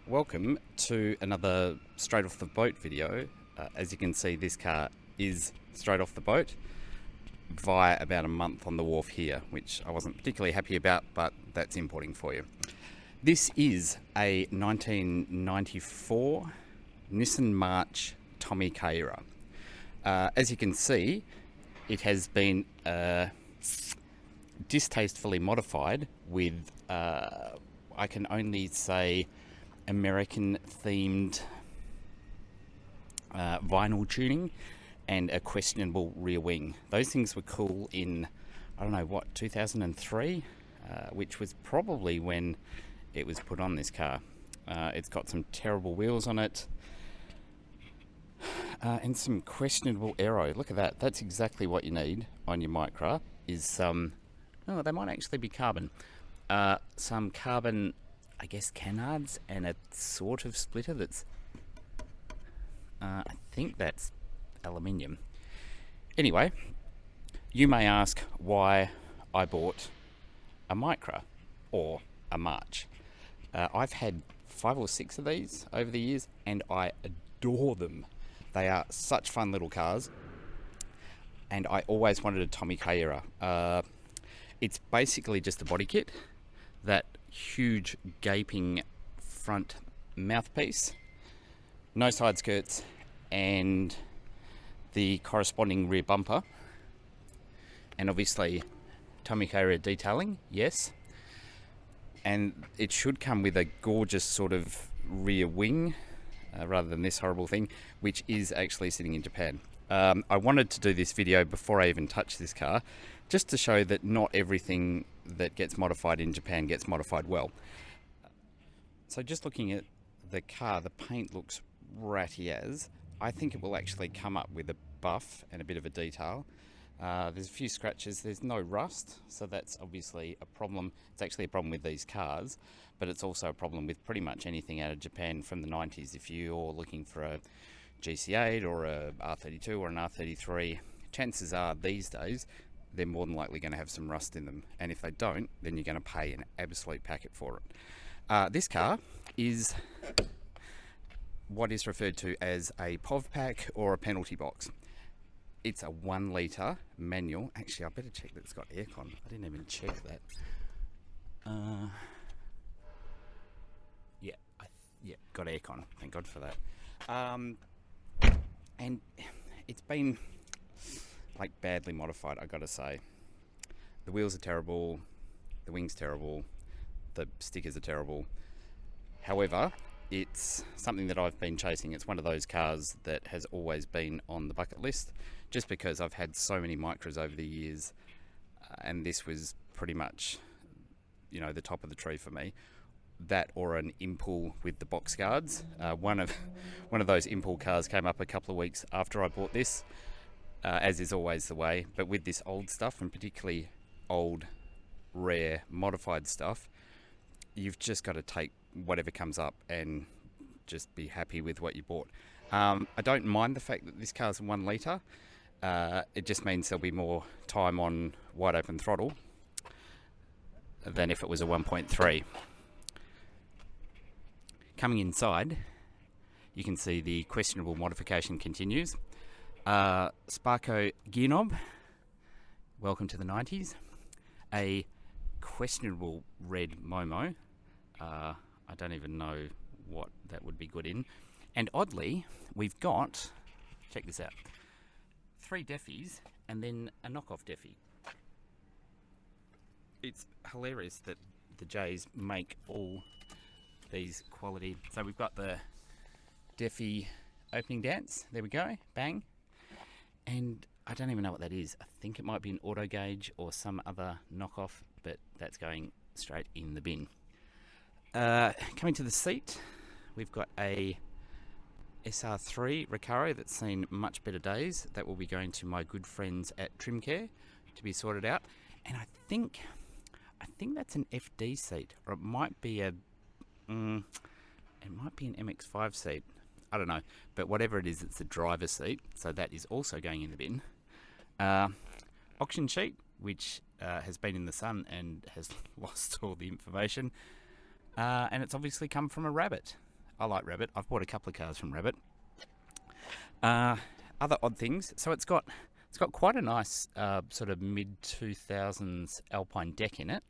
Welcome to another straight off the boat video. As you can see, this car is straight off the boat via about a month on the wharf here, which I wasn't particularly happy about, but that's importing for you. This is a 1994 Nissan March Tommy Kaira. As you can see, it has been distastefully modified with, I can only say, American themed vinyl tuning and a questionable rear wing. Those things were cool in, I don't know what, 2003, which was probably when it was put on this car. It's got some terrible wheels on it and some questionable aero. Look at that. That's exactly what you need on your Micra, is some, oh, they might actually be carbon. Some carbon, I guess, canards and a sort of splitter that's, I think that's aluminium. Anyway, you may ask why I bought a Micra or a March. I've had 5 or 6 of these over the years and I adore them. They are such fun little cars, and I always wanted a Tommy Kaira. It's basically just a body kit, that huge gaping front mouthpiece, no side skirts, and the corresponding rear bumper, and obviously Tommy Kaira detailing, yes, and it should come with a gorgeous sort of rear wing rather than this horrible thing, which is actually sitting in Japan. I wanted to do this video before I even touched this car, just to show that not everything that gets modified in Japan gets modified well. So just looking at the car, the paint looks ratty as. I think it will actually come up with a buff and a bit of a detail. There's a few scratches, there's no rust, so that's obviously a problem. It's actually a problem with these cars, but it's also a problem with pretty much anything out of Japan from the 90s. If you're looking for a GC8 or a R32 or an R33, chances are these days they're more than likely going to have some rust in them, and if they don't, then you're going to pay an absolute packet for it. This car is what is referred to as a POV pack or a penalty box. It's a 1 litre manual. Actually, I better check that it's got aircon. I didn't even check that. Yeah, got aircon. Thank God for that. And it's been like badly modified, I gotta say. The wheels are terrible, the wing's terrible, the stickers are terrible. However, it's something that I've been chasing. It's one of those cars that has always been on the bucket list, just because I've had so many Micras over the years, and this was pretty much, you know, the top of the tree for me. That or an Impul with the box guards. One of those Impul cars came up a couple of weeks after I bought this, as is always the way. But with this old stuff, and particularly old, rare, modified stuff, you've just got to take whatever comes up and just be happy with what you bought. I don't mind the fact that this car's a 1 litre. It just means there'll be more time on wide open throttle than if it was a 1.3. Coming inside, you can see the questionable modification continues. Sparko gear knob, welcome to the 90s. A questionable red Momo. I don't even know what that would be good in. And oddly, we've got, check this out, 3 Deffies and then a knockoff Defy. It's hilarious that the J's make all these quality. So we've got the Defy opening dance, there we go, bang. And I don't even know what that is. I think it might be an auto gauge or some other knockoff, but that's going straight in the bin. Coming to the seat, we've got a SR3 Recaro that's seen much better days. That will be going to my good friends at Trim Care to be sorted out. And I think that's an FD seat, or it might be a it might be an MX5 seat. I don't know. But whatever it is, it's the driver's seat. So that is also going in the bin. Auction sheet, which has been in the sun and has lost all the information. And it's obviously come from a Rabbit. I like Rabbit. I've bought a couple of cars from Rabbit. Other odd things. So it's got quite a nice sort of mid-2000s Alpine deck in it.